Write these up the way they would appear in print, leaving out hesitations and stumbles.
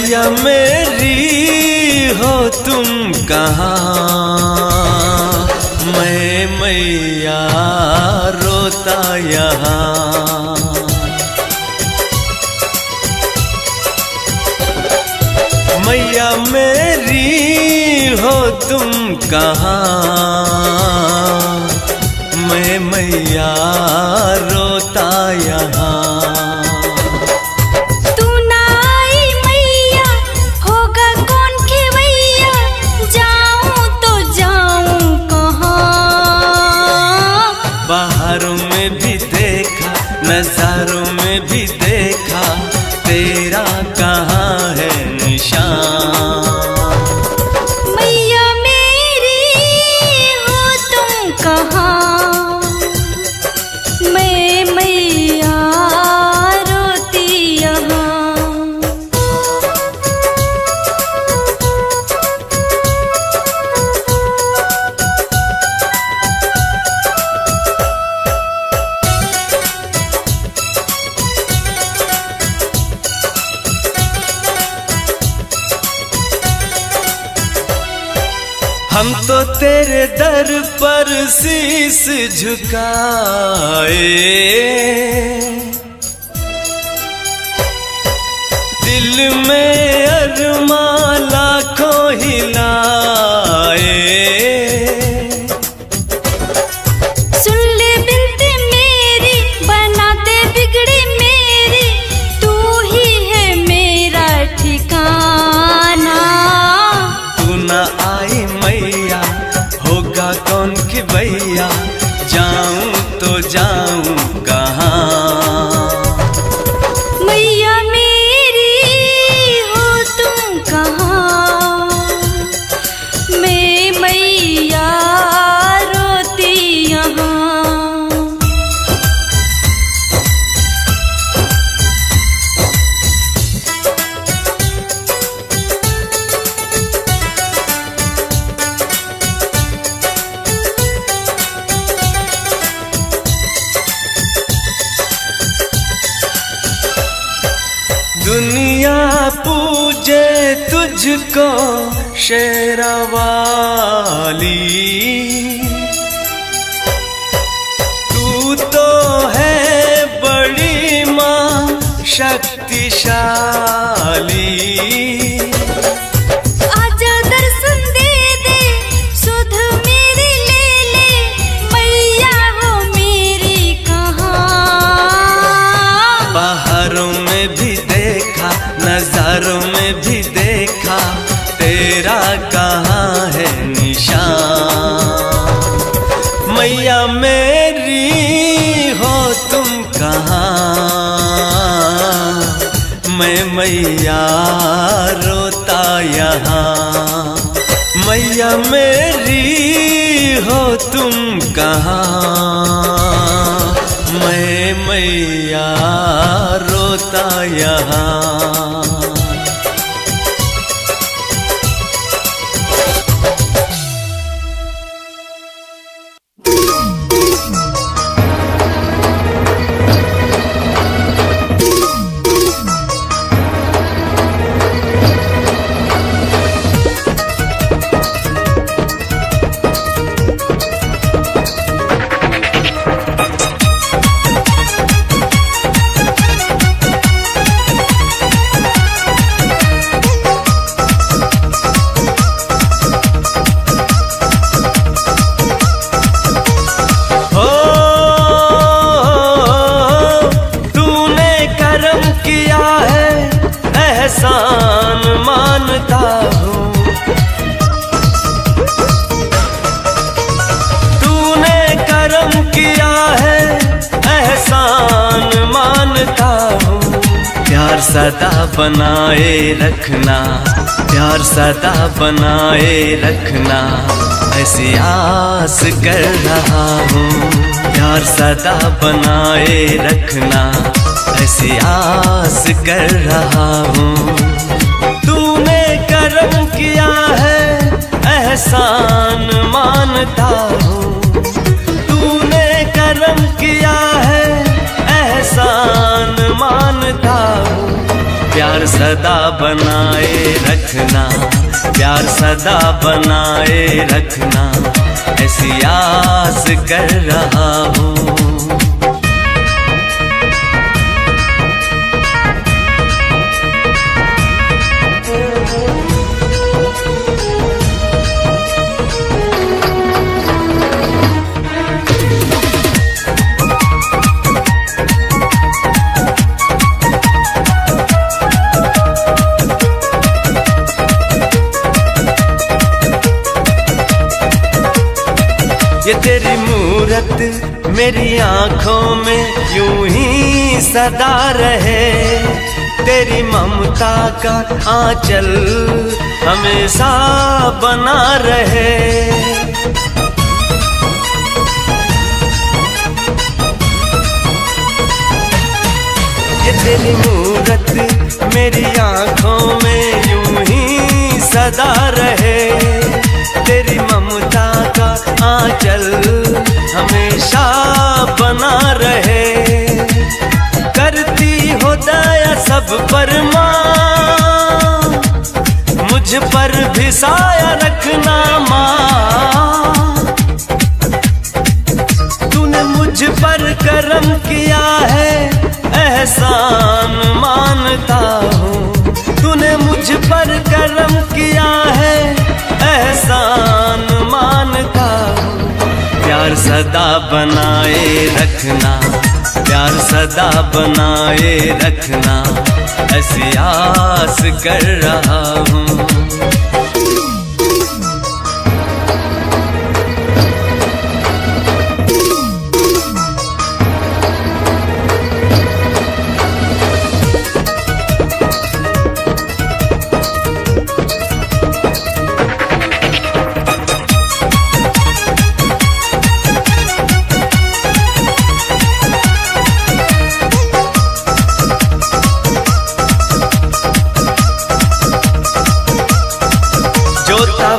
मैया मेरी हो तुम कहाँ, मैं मैया रोता यहाँ। मैया मेरी हो तुम कहाँ, मैं मैया रोता यहाँ। बाहरों में भी देखा, नज़ारों में भी देखा, तेरा कहाँ है निशान। मैया मेरी हो तुम कहाँ, मैं मैया रोती यहाँ। हम तो तेरे दर पर शीस झुकाए, दिल में अरमां लाखों हिलाए। सुन ले बिनती मेरी, बना दे बिगड़ी मेरी, तू ही है मेरा ठिकाना। तू न आई मैया होगा कौन कि भैया, जाऊं तो जाऊं कहाँ। मैया मेरी हो तुम कहाँ, मैं मैया रोती यहाँ। दुनिया पूजे तुझको शेरावाली, तू तो है बड़ी माँ शक्तिशाली। आजा दर्शन दे दे, सुध मेरी ले ले, मैया हो मेरी कहाँ। बाहरों में भी देखा, नज़ारों में भी देखा, तेरा कहाँ है निशान। मैया मेरी हो तुम कहाँ, मैं मैया रोता यहाँ। मैया मेरी हो तुम कहाँ, मैं मैया रोता यहाँ। एहसान मानता हूँ, तूने करम किया है एहसान मानता हूँ। प्यार सदा बनाए रखना, प्यार सदा बनाए रखना, ऐसी आस कर रहा हूँ। प्यार सदा बनाए रखना, ऐसी आस कर रहा हूँ। तूने करम किया है एहसान मानता हूँ, तूने करम किया है एहसान मानता हूँ। प्यार सदा बनाए रखना, प्यार सदा बनाए रखना, ऐसी आस कर रहा हूँ। ये तेरी मूरत मेरी आँखों में यूं ही सदा रहे, तेरी ममता का आंचल हमेशा बना रहे। ये तेरी मूरत मेरी आँखों में यूं ही सदा रहे, तेरी ममता का आंचल हमेशा बना रहे। करती हो दया सब पर माँ, मुझ पर भी साया रखना माँ। तूने मुझ पर करम किया है, एहसान मानता हूँ। तूने मुझ पर करम किया है, एहसान मानता हूँ। प्यार सदा बनाए रखना, प्यार सदा बनाए रखना, ऐसी आस कर रहा हूँ।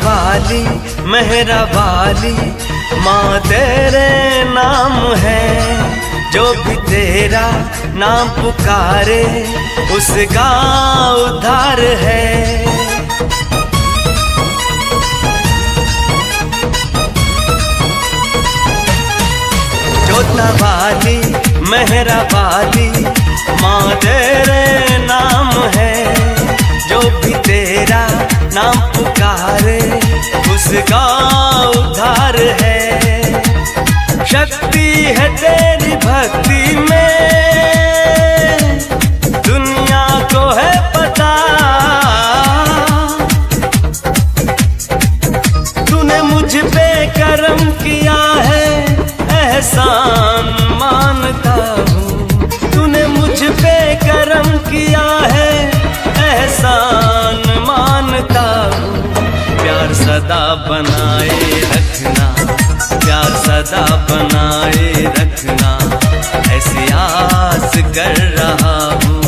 वाली मेहरा वाली माँ तेरे नाम है, जो भी तेरा नाम पुकारे उसका उद्धार है। जोता वाली मेहरा वाली माँ तेरे नाम है, जो भी तेरा नाम पुकारे उसका उद्धार है। शक्ति है तेरी भक्ति में, दुनिया को है पता। तूने मुझ पे करम किया है, एहसान मानता हूँ। तूने मुझ पे करम किया है, एहसान मानता हूँ। प्यार सदा बनाए रखना, प्यार सदा बनाए रखना, ऐसी आस कर रहा हूँ।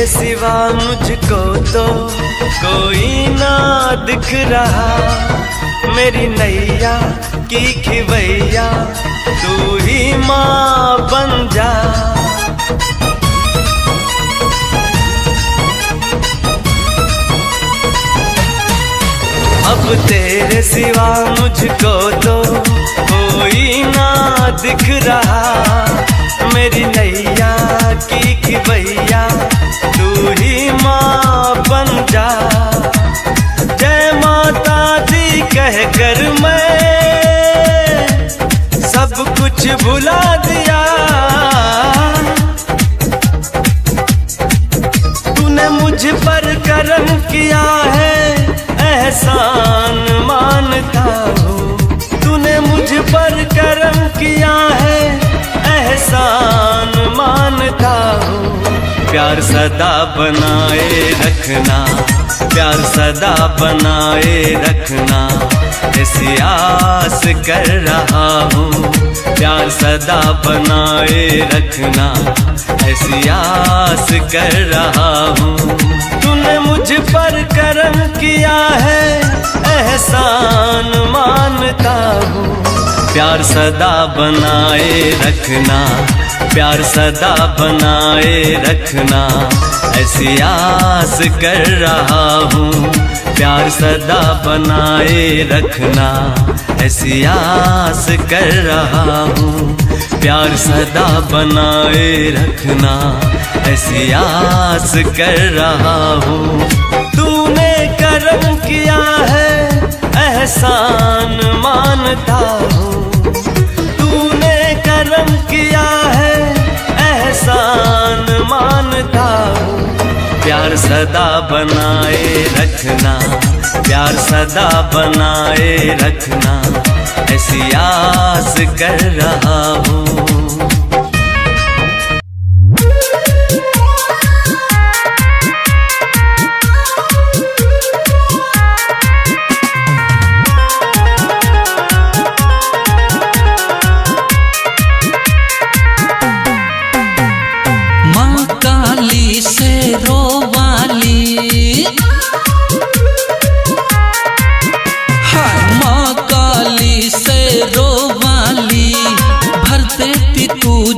सिवा मुझको तो कोई ना दिख रहा, मेरी नैया की खिवैया तू ही माँ बन जा। अब तेरे सिवा मुझको तो कोई ना दिख रहा, मेरी नैया की खिवैया तू ही माँ बन जा। जय माता दी कहकर मैं सब कुछ भुला दिया। तूने मुझ पर करम किया है, एहसान मानता हूँ। तूने मुझ पर करम किया है, एहसान मानता हूँ। प्यार सदा बनाए रखना, प्यार सदा बनाए रखना ऐसी आस कर रहा हूँ। प्यार सदा बनाए रखना ऐसी आस कर रहा हूँ। तूने मुझ पर करम किया है एहसान मानता हूँ। प्यार सदा बनाए रखना, प्यार सदा बनाए रखना ऐसी आस कर रहा हूँ। प्यार सदा बनाए रखना ऐसी आस कर रहा हूँ। प्यार सदा बनाए रखना ऐसी आस कर रहा हूँ। तूने करम किया है एहसान मानता हूँ। तूने करम किया है एहसान मानता हूँ। प्यार सदा बनाए रखना, प्यार सदा बनाए रखना ऐसी आस कर रहा हूँ।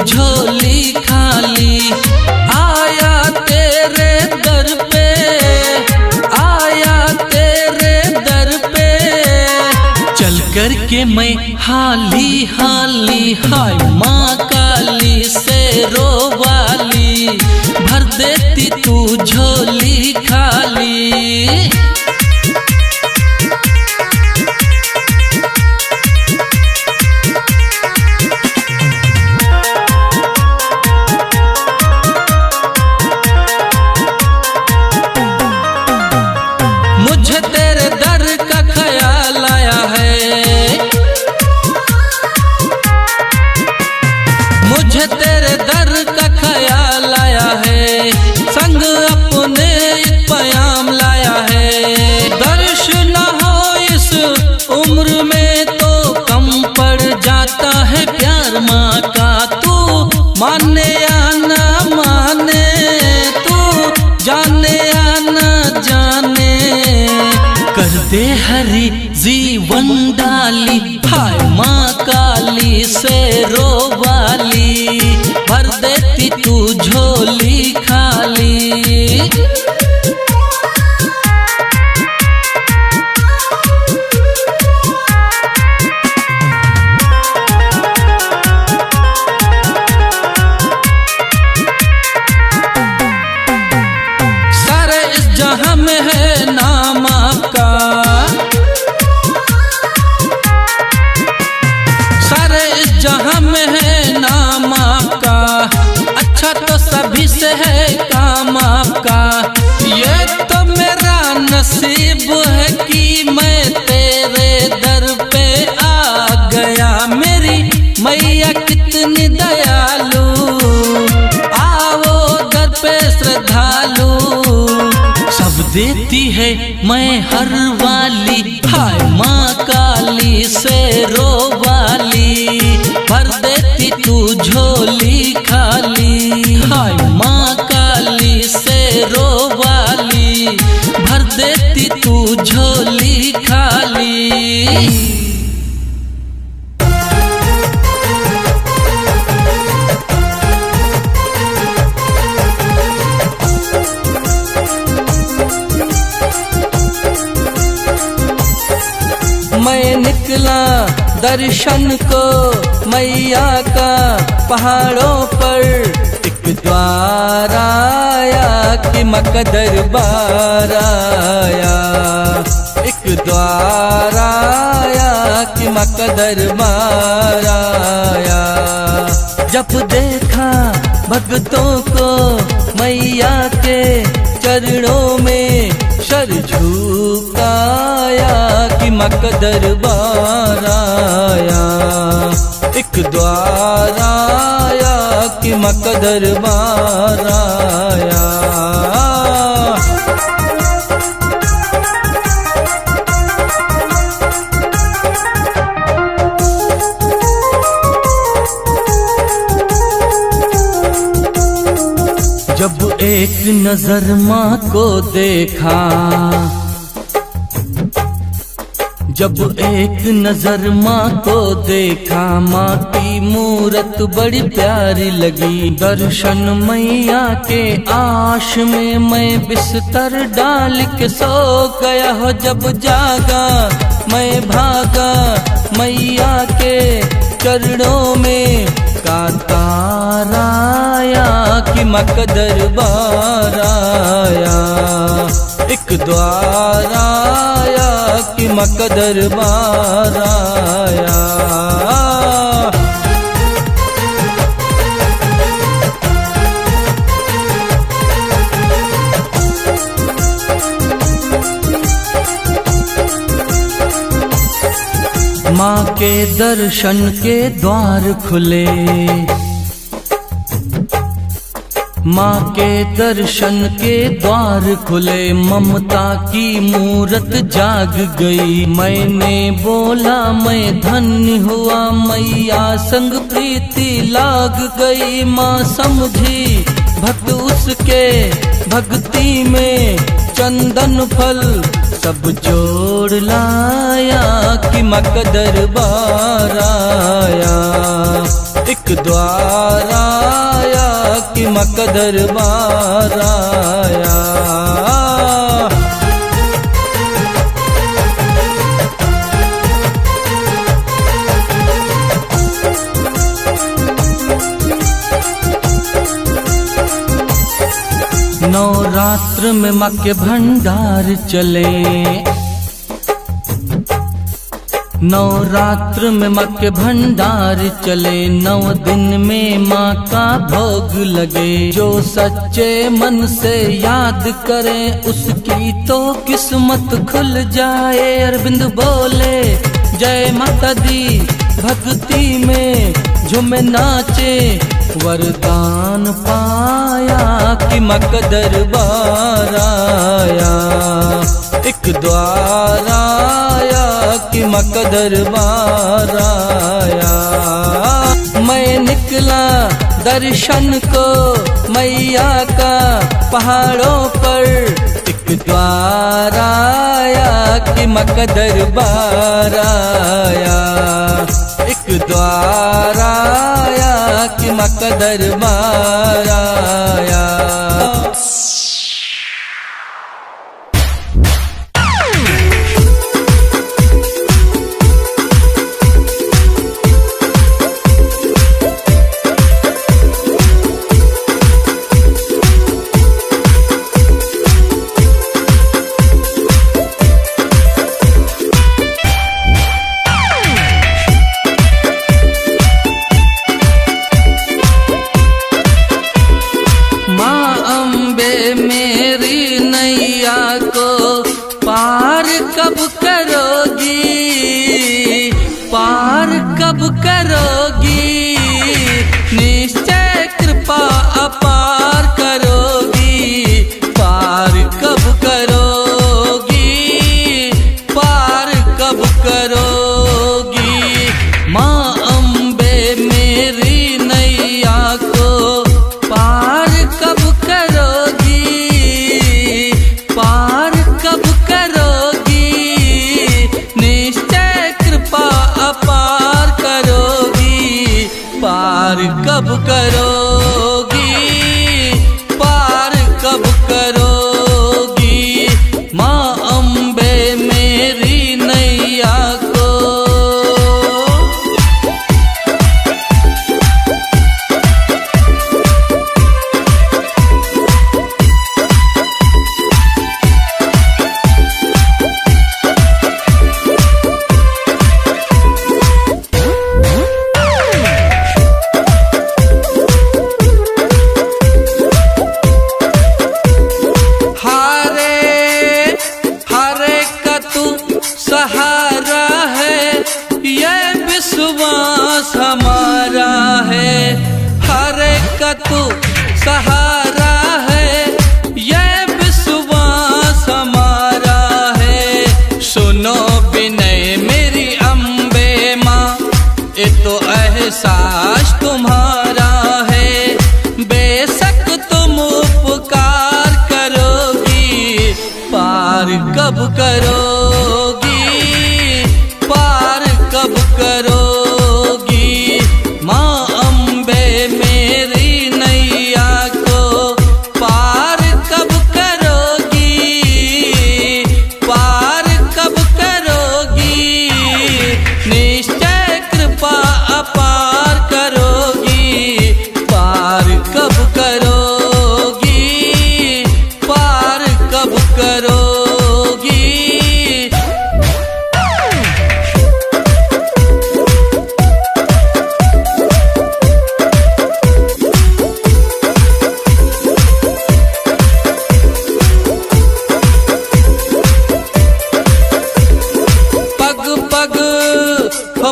झोली खाली आया तेरे दर पे, आया तेरे दर पे चल कर के मैं हाली हाली। हाय माँ काली से रोवाली भर देती तू झोली खाली। मुझे तेरे दर का ख्याल आया है, संग अपने एक प्याम लाया है। दर्श न हो इस उम्र में तो कम पड़ जाता है प्यार माँ का। तू माने या ना माने, तू जाने या ना जाने कर दे हरी जीवन डाली। हाय माँ काली से रोवाली भर देती तू झोली खाली। सारे इस जहां में है नाम आपका, सारे इस जहां में है नाम आपका। अच्छा तो सभी से है काम आपका। ये तो मेरा नसीब है कि मैं तेरे दर पे आ गया। मेरी मैया कितनी दयालु, आओ दर पे श्रद्धालु सब देती है मैं हर वाली। हाय माँ काली से रोवाली भर देती तू झोली खाली। हाय माँ काली से रोवाली भर देती तू झोली खाली। मैं निकला दर्शन को मैया का पहाड़ों पर, एक द्वार आया कि मक्का दरबार आया। एक द्वार आया कि मक्का दरबार आया। जब देखा भक्तों को मैया के चरणों में सर झुकाया कि मक्का दरबार आया। एक द्वार आया कि मक्का दरबार आया। एक नजर माँ को देखा, जब एक नजर माँ को देखा, माँ की मूरत बड़ी प्यारी लगी। दर्शन मैया के आश में मैं बिस्तर डाल के सो गया हो। जब जागा मैं भागा मैया के चरणों में, का ताराया कि माँ का दरबार आया। एक द्वार आया कि माँ का दरबार आया। माँ के दर्शन के द्वार खुले, माँ के दर्शन के द्वार खुले, ममता की मूरत जाग गई। मैंने बोला मैं धन्य हुआ, मैया संग प्रीति लाग गई। माँ समझी भक्त उसके भक्ति में, चंदन फल सब जोड़ लाया कि माँ का दरबार आया। एक द्वार आया कि माँ का दरबार आया। नवरात्र में माँ के भंडार चले, नवरात्र में माँ के भंडार चले। 9 दिन में माँ का भोग लगे। जो सच्चे मन से याद करे उसकी तो किस्मत खुल जाए। अरविंद बोले जय माता दी, भक्ति में झूमे नाचे। वरदान पाया कि माँ का दरबार आया। एक द्वार आया कि माँ का दरबार आया। मैं निकला दर्शन को मैया का पहाड़ों पर। एक द्वार आया कि माँ का दरबार आया। एक द्वार आया कि माँ का दरबार आया। कब करोगी, निश्चय कृपा अपार करोगी। पार कब करोगी, पार कब करोगी। माँ अम्बे मेरी नैया को पार कब करोगी, पार कब करोगी। निश्चय कृपा अपार करोगी। पार कब करोगी, पार कब करोगी। माँ अम्बे मेरी नैया को। सहारा है ये विश्वास हमारा है। हर एक का तू सहारा है ये विश्वास हमारा है। सुनो विनय मेरी अम्बे माँ, ये तो एहसास तुम्हारा है। बेशक तुम उपकार कब करोगी, पार कब करोगी। माँ अम्बे मेरी नैया को पार कब करोगी, पार कब करोगी। निश्चय कृपा अपार करोगी, पार कब करोगी, पार कब करोगी।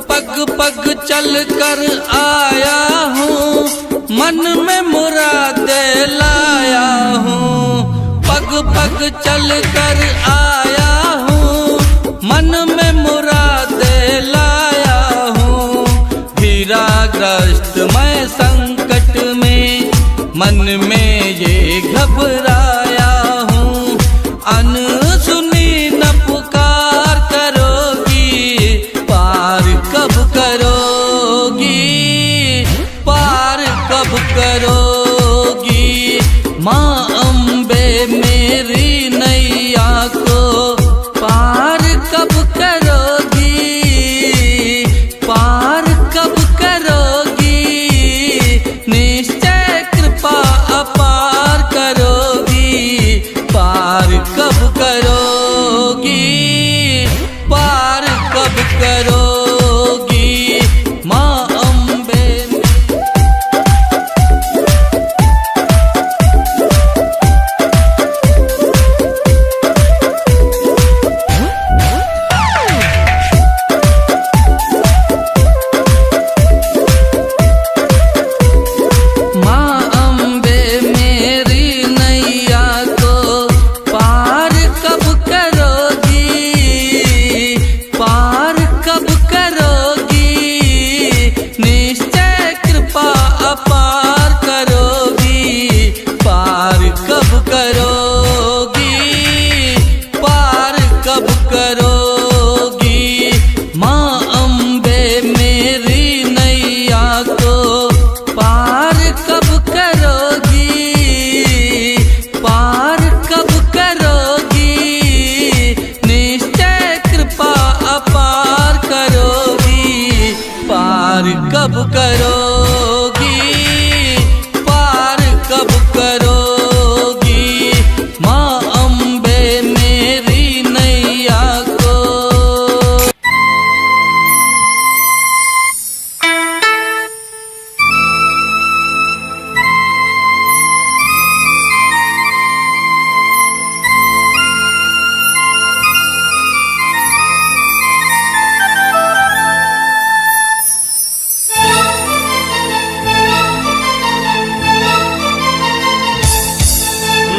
पग पग चल कर आया हूँ, मन में मुरादे लाया हूँ। पग पग चल कर आया हूँ, मन में मुरादे लाया हूँ। धीराग्रस्त मैं संकट में, मन में ये घबराया हूँ। अनसुनी न पुकार करोगी, पार कब करोगी, पार कब करोगी। माँ अम्बे मेरी नैया को पार कब करोगी, पार कब करोगी। निश्चय कृपा अपार करोगी, पार कब करोगी, पार कब करोगी। माँ अम्बे कब करोगी, पार कब करोगी। माँ अम्बे मेरी नैया को।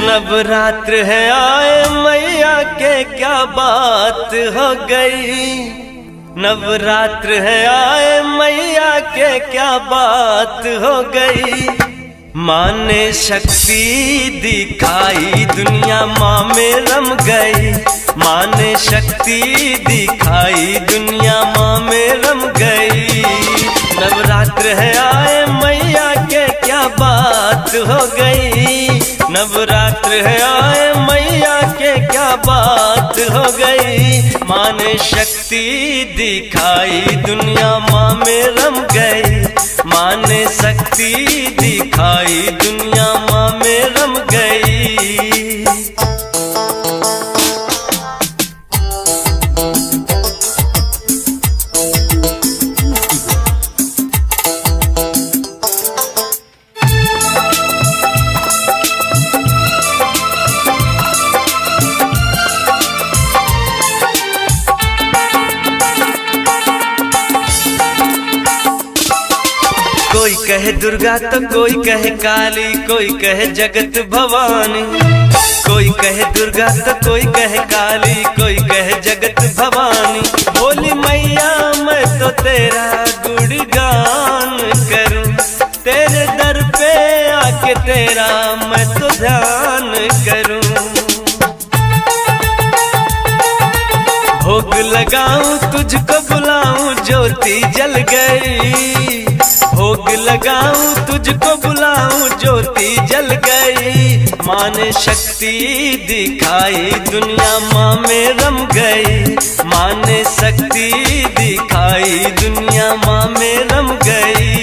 नवरात्र है आए मैया के क्या बात हो गई। नवरात्र है आए मैया के क्या बात हो गई। माँ ने शक्ति दिखाई दुनिया माँ में रम गई। माँ ने शक्ति दिखाई दुनिया माँ में रम गई। नवरात्र है आए मैया के क्या बात हो गई। नवरात्र है आए मैया के क्या बात हो गई। माँ ने शक्ति दिखाई दुनिया माँ में रम गई। माँ ने शक्ति दिखाई दुनिया माँ में रम गई। कोई कहे दुर्गा तो कोई कहे काली, कोई कहे जगत भवानी। कोई कहे दुर्गा तो कोई कहे काली, कोई कहे जगत भवानी। बोली मैया मैं तो तेरा गुणगान करूं, तेरे दर पे आके तेरा मैं तो ध्यान करूं। भोग लगाऊं तुझको बुलाऊं ज्योति जल गई, भोग लगाऊं तुझको बुलाऊं ज्योति जल गई। माँ ने शक्ति दिखाई दुनिया माँ में रम गई, माँ ने शक्ति दिखाई दुनिया माँ में रम गई।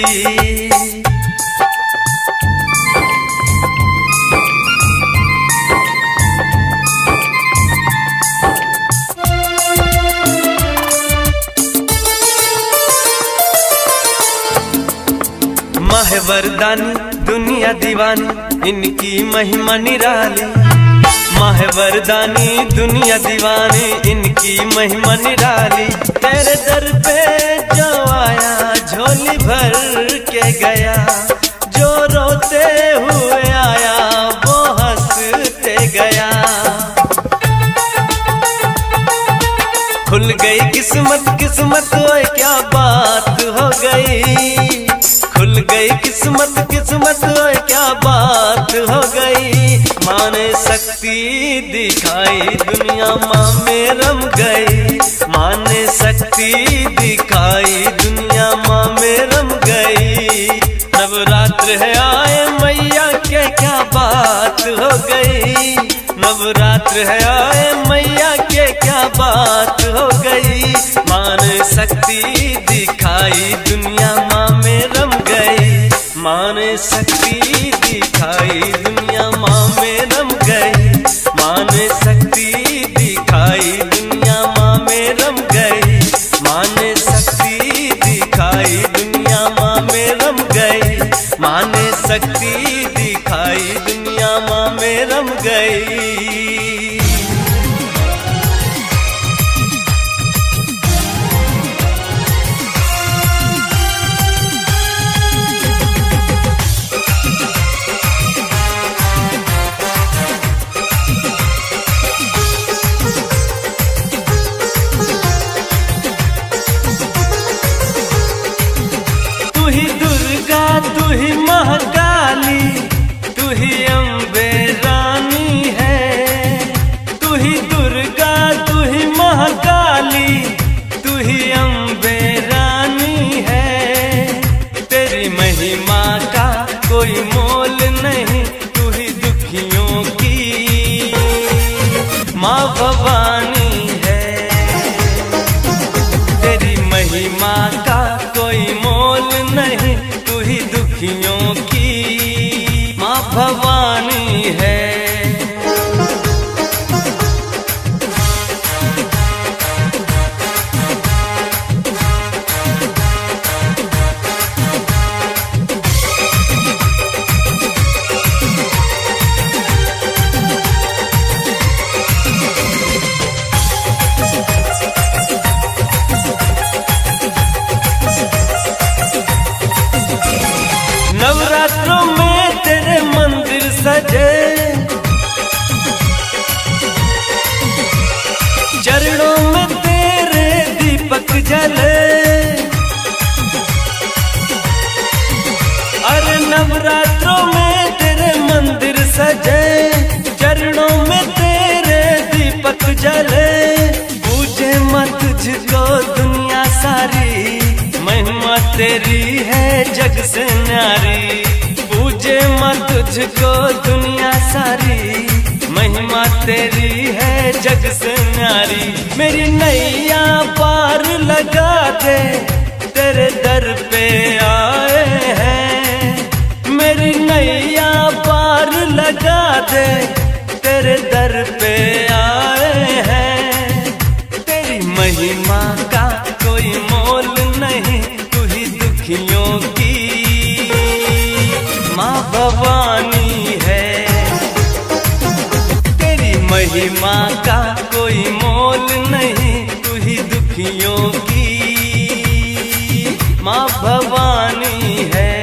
माँ है वरदानी दुनिया दीवानी इनकी महिमा निराली, माँ है वरदानी दुनिया दीवानी इनकी महिमा निराली। तेरे दर पे जो आया झोली भर के गया, जो रोते हुए आया वो हंसते गया। खुल गई किस्मत किस्मत ओए क्या बात हो गई, खुल गई किस्मत किस्मत ओए क्या बात हो गई। माँ ने शक्ति दिखाई दुनिया माँ में रम गई, माँ ने शक्ति दिखाई दुनिया माँ में रम गई। नवरात्र है आए मैया के क्या बात हो गई, नवरात्र है आए मैया के क्या बात हो गई। माँ ने शक्ति दिखाई दुनिया माँ में रम गई, माँ ने शक्ति दिखाई दुनिया माँ में रम गई, माँ ने शक्ति दिखाई दुनिया माँ में रम गई, माँ ने शक्ति दिखाई दुनिया माँ में रम गई, माँ ने शक्ति दिखाई दुनिया माँ में रम गई। तू ही महाकाली तू ही अम्बे रानी है, तू ही दुर्गा तू ही महाकाली तू ही अम्बे रानी है। तेरी महिमा का कोई मोल नहीं, तू ही दुखियों की माँ भवानी है। तेरी महिमा का कोई मोल नहीं, तू ही दुखियों की माँ भवानी है। नवरात्रों में तेरे मंदिर सजे, चरणों में तेरे दीपक जले। अरे नवरात्रों में तेरे मंदिर सजे, चरणों में तेरे दीपक जले। पूजे मत तुझको दुनिया सारी, महिमा तेरी है जग से न्यारी। पूजे मत तुझको दुनिया सारी, महिमा तेरी है जग से न्यारी। मेरी नैया पार लगा दे तेरे दर पे आए हैं, मेरी नैया पार लगा दे तेरे दर पे आए हैं। तेरी महिमा का कोई मोल नहीं, तू ही दुखियों की माँ भवानी है। तेरी महिमा का कोई मोल नहीं, तू ही दुखियों की माँ भवानी है।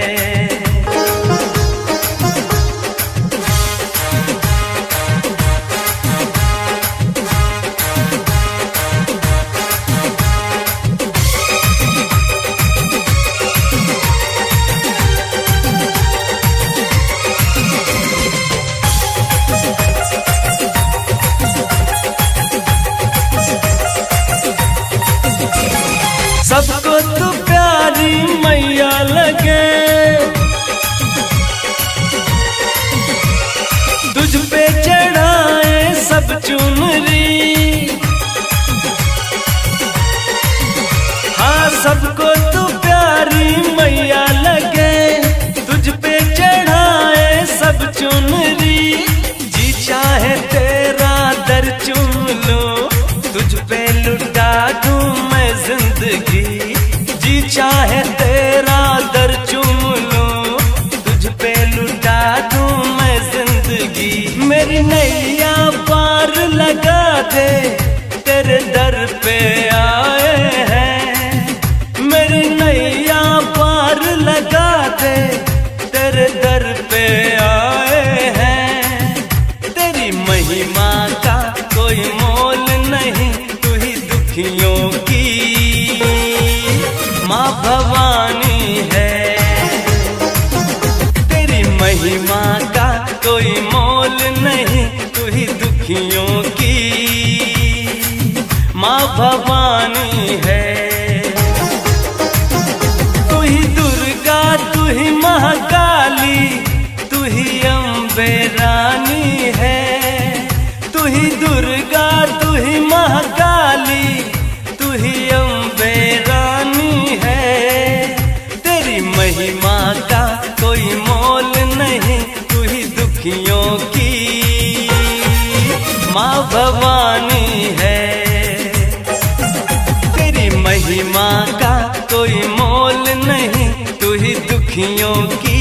चुनरी। हाँ सबको तू प्यारी मैया लगे, तुझ पे चढ़ाए सब चुनरी। जी चाहे तेरा दर चुन लो, तुझ पे लुटा दूं मैं जिंदगी। जी चाहे तेरा दर चुन लो, तुझ पे लुटा दूं मैं जिंदगी। मेरी नैया पार लगा दे, तेरे दर पे आए हैं। मेरी नैया पार लगा दे, तेरे दर पे आए हैं। तेरी महिमा का कोई मोल नहीं, तू ही दुखियों की माँ भवानी है। तेरी महिमा का कोई मोल नहीं, तू ही दुखियों की माँ भवानी है। तू ही दुर्गा, तू ही महाकाली, तू ही अम्बे रानी है। तू ही दुर्गा, तू ही महाकाली, तू ही अम्बे रानी है। तेरी महिमा का कोई मोल नहीं, तू ही दुखियों की माँ भवानी है। तेरी महिमा का कोई मोल नहीं, तू ही दुखियों की